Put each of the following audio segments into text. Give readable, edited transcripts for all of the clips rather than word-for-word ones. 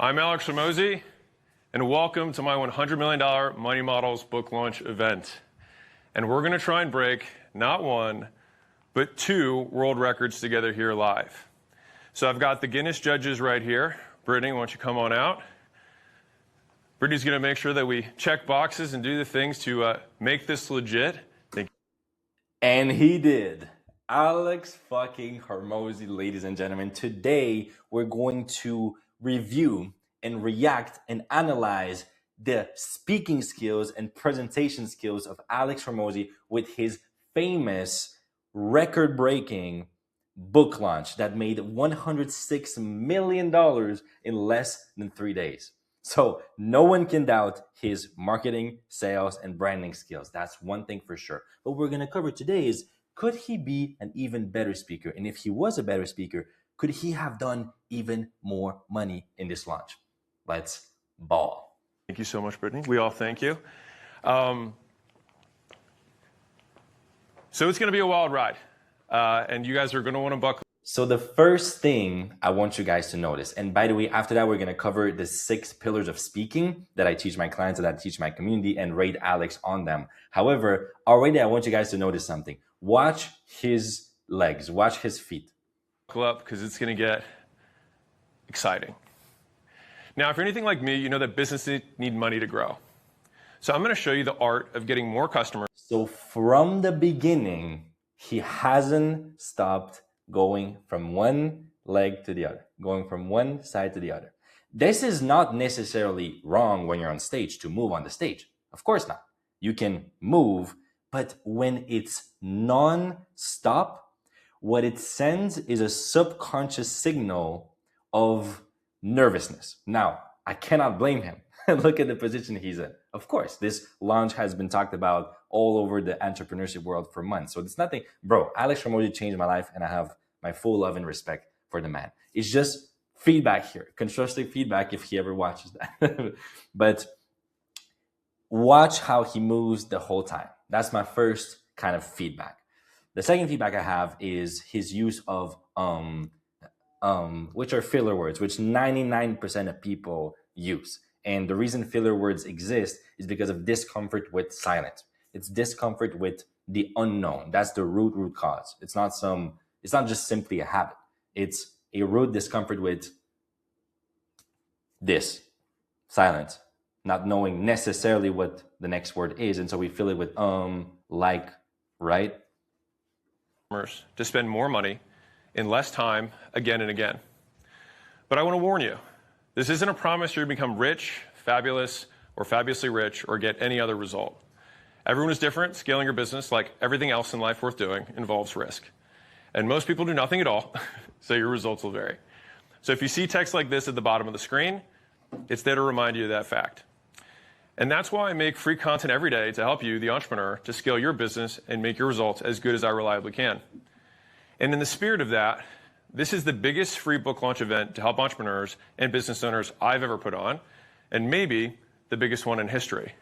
I'm Alex Hormozi, and welcome to my $100 million Money Models book launch event. And we're going to try and break not one, but two world records together here live. So I've got the Guinness judges right here. Brittany, why don't you come on out? Brittany's going to make sure that we check boxes and do the things to make this legit. And he did. Alex fucking Hormozi, ladies and gentlemen. Today, we're going to review and react and analyze the speaking skills and presentation skills of Alex Hormozi with his famous record-breaking book launch that made $106 million in less than 3 days. So no one can doubt his marketing, sales, and branding skills. That's one thing for sure. But what we're going to cover today is, could he be an even better speaker? And if he was a better speaker, could he have done even more money in this launch? Let's ball. Thank you so much, Brittany. We all thank you. So it's going to be a wild ride, and you guys are going to want to buckle. So the first thing I want you guys to notice, and by the way, after that, we're going to cover the 6 pillars of speaking that I teach my clients, that I teach my community, and rate Alex on them. However, already I want you guys to notice something. Watch his legs, watch his feet. Buckle up, because it's going to get exciting. Now, if you're anything like me, you know that businesses need money to grow. So I'm going to show you the art of getting more customers. So from the beginning, he hasn't stopped going from one leg to the other, going from one side to the other. This is not necessarily wrong when you're on stage to move on the stage. Of course not. You can move, but when it's non-stop, what it sends is a subconscious signal of nervousness. Now, I cannot blame him. Look at the position he's in. Of course, this launch has been talked about all over the entrepreneurship world for months. So it's nothing, bro, Alex Hormozi changed my life, and I have my full love and respect for the man. It's just feedback here, constructive feedback if he ever watches that. But watch how he moves the whole time. That's my first kind of feedback. The second feedback I have is his use of which are filler words, which 99% of people use. And the reason filler words exist is because of discomfort with silence. It's discomfort with the unknown. That's the root cause. It's not just simply a habit. It's a root discomfort with this silence, not knowing necessarily what the next word is. And so we fill it with like, right? To spend more money in less time again and again. But I want to warn you, this isn't a promise you're going to become rich, fabulous, or fabulously rich, or get any other result. Everyone is different. Scaling your business, like everything else in life worth doing, involves risk. And most people do nothing at all, so your results will vary. So if you see text like this at the bottom of the screen, it's there to remind you of that fact. And that's why I make free content every day to help you, the entrepreneur, to scale your business and make your results as good as I reliably can. And in the spirit of that, this is the biggest free book launch event to help entrepreneurs and business owners I've ever put on, and maybe the biggest one in history.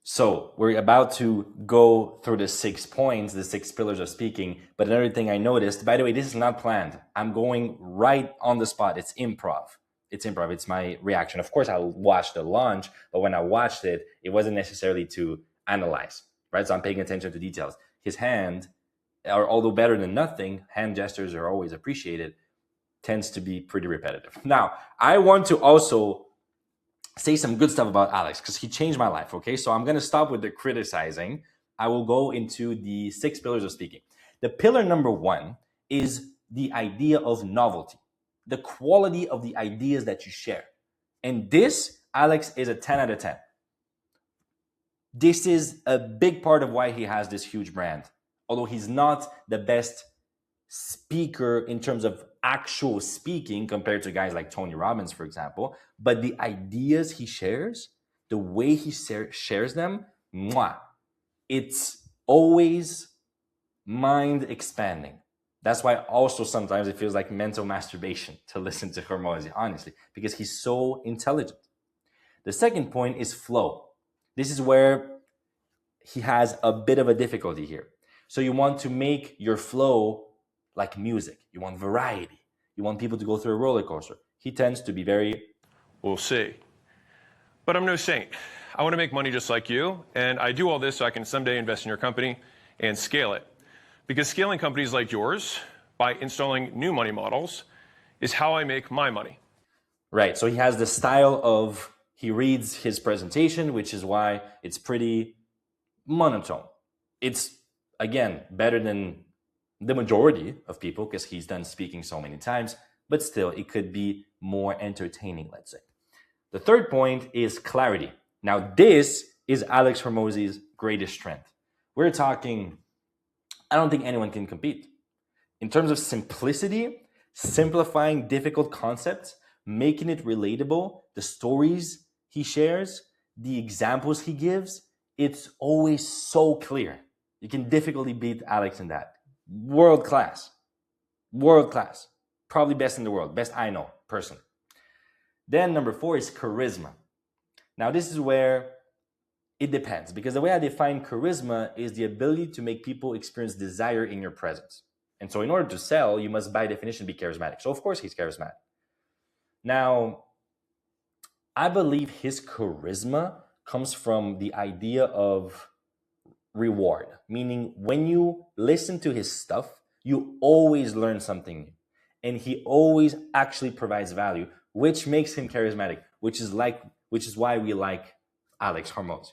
So we're about to go through the 6 points, the 6 pillars of speaking. But another thing I noticed, by the way, this is not planned. I'm going right on the spot. It's improv. It's improv. It's my reaction. Of course, I watched the launch, but when I watched it, it wasn't necessarily to analyze, right? So I'm paying attention to details. His hand, although better than nothing, hand gestures are always appreciated, tends to be pretty repetitive. Now, I want to also say some good stuff about Alex because he changed my life, okay? So I'm going to stop with the criticizing. I will go into the 6 pillars of speaking. The pillar number 1 is the idea of novelty, the quality of the ideas that you share. And this, Alex, is a 10 out of 10. This is a big part of why he has this huge brand. Although he's not the best speaker in terms of actual speaking compared to guys like Tony Robbins, for example, but the ideas he shares, the way he shares them, it's always mind expanding. That's why also sometimes it feels like mental masturbation to listen to Hormozi, honestly, because he's so intelligent. The second point is flow. This is where he has a bit of a difficulty here. So you want to make your flow like music. You want variety. You want people to go through a roller coaster. He tends to be very We'll see. But I'm no saint. I want to make money just like you, and I do all this so I can someday invest in your company and scale it. Because scaling companies like yours by installing new money models is how I make my money. Right. So he has the style of, he reads his presentation, which is why it's pretty monotone. It's, again, better than the majority of people because he's done speaking so many times, but still, it could be more entertaining, let's say. The third point is clarity. Now, this is Alex Hormozi's greatest strength. We're talking, I don't think anyone can compete. In terms of simplicity, simplifying difficult concepts, making it relatable, the stories he shares, the examples he gives, it's always so clear. You can difficultly beat Alex in that. World class. World class. Probably best in the world. Best I know, personally. Then number 4 is charisma. Now this is where it depends, because the way I define charisma is the ability to make people experience desire in your presence. And so in order to sell, you must by definition be charismatic. So of course he's charismatic. Now, I believe his charisma comes from the idea of reward, meaning when you listen to his stuff, you always learn something new. And he always actually provides value, which makes him charismatic, which is why we like Alex Hormozi.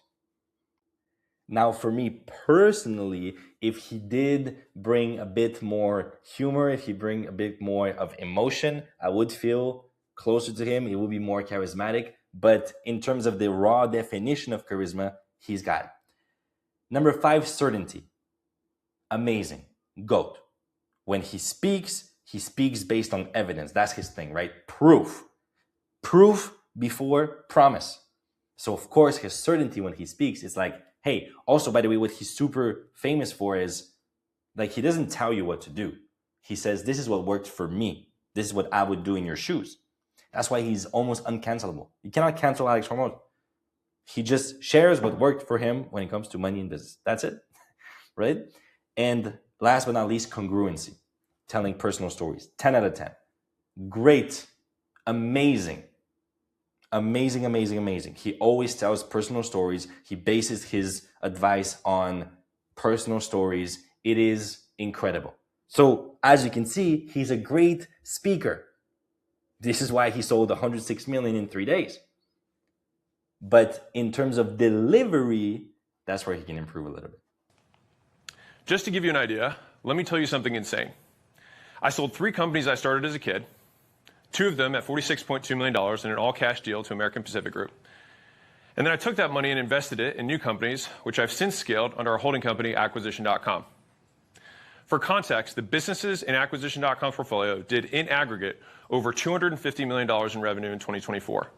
Now, for me personally, if he did bring a bit more humor, if he bring a bit more of emotion, I would feel closer to him. He would be more charismatic. But in terms of the raw definition of charisma, he's got it. Number 5, certainty. Amazing. GOAT. When he speaks based on evidence. That's his thing, right? Proof. Proof before promise. So of course, his certainty when he speaks is like, hey, also, by the way, what he's super famous for is, like, he doesn't tell you what to do. He says, this is what worked for me. This is what I would do in your shoes. That's why he's almost uncancelable. You cannot cancel Alex Hormozi. He just shares what worked for him when it comes to money and business. That's it, right? And last but not least, congruency. Telling personal stories. 10 out of 10. Great. Amazing. Amazing, amazing, amazing. He always tells personal stories. He bases his advice on personal stories. It is incredible. So as you can see, he's a great speaker. This is why he sold 106 million in 3 days. But in terms of delivery, that's where he can improve a little bit. Just to give you an idea, let me tell you something insane. I sold 3 companies I started as a kid, 2 of them at $46.2 million in an all-cash deal to American Pacific Group. And then I took that money and invested it in new companies, which I've since scaled under our holding company, Acquisition.com. For context, the businesses in Acquisition.com portfolio did in aggregate over $250 million in revenue in 2024.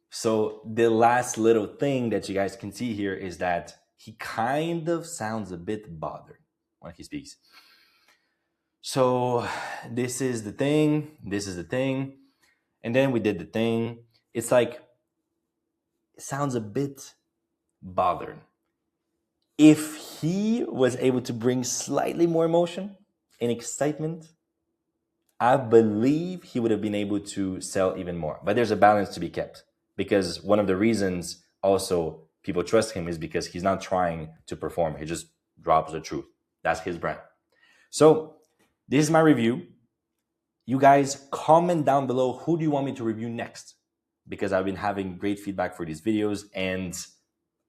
So the last little thing that you guys can see here is that he kind of sounds a bit bothered when he speaks. So this is the thing, this is the thing, and then we did the thing. It's like, it sounds a bit bothered. If he was able to bring slightly more emotion and excitement, I believe he would have been able to sell even more. But there's a balance to be kept, because one of the reasons also people trust him is because he's not trying to perform. He just drops the truth. That's his brand. So this is my review. You guys comment down below, who do you want me to review next? Because I've been having great feedback for these videos and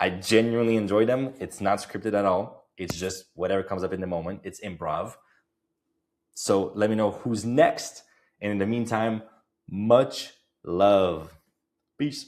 I genuinely enjoy them. It's not scripted at all. It's just whatever comes up in the moment. It's improv. So let me know who's next. And in the meantime, much love. Peace.